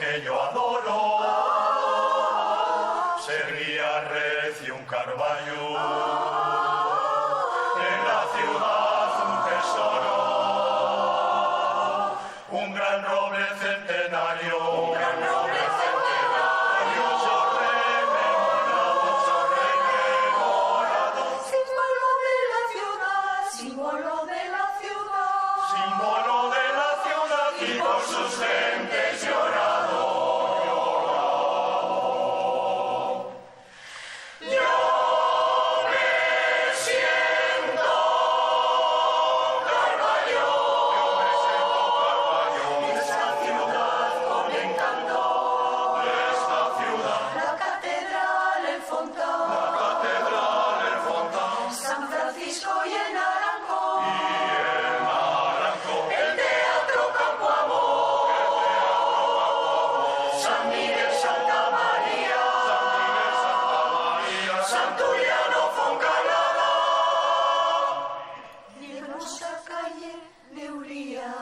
que yo adoro. Sería recio un Carballo, en la ciudad un tesoro, un gran roble centenario. Símbolo de la ciudad y por sus gentes llorado. Yo me siento Carballo, esta ciudad con encanto, esta ciudad, La catedral, el fontón, San Francisco y el Naranjo, el Teatro Campo Amor, San Miguel, Santa María, Santullano, Foncalada y hermosa calle de Uría.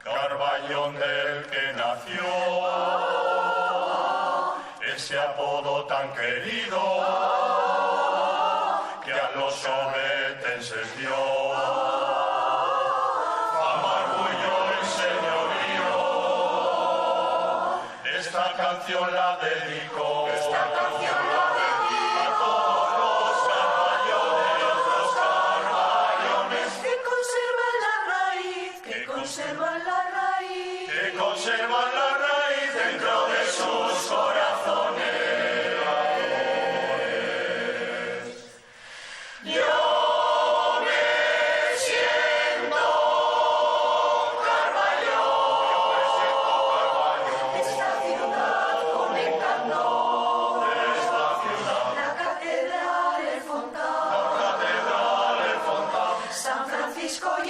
Carballón del que nació, ese apodo tan querido que a los obetenses dio fama, orgullo y señorío. Esta canción la dedico a todos los carballones Que conservan la raíz, que conservan la raíz dentro de sus corazones. Yo me siento Carballo, esta ciudad conectando, la catedral, el fontón, el fontón, San Francisco y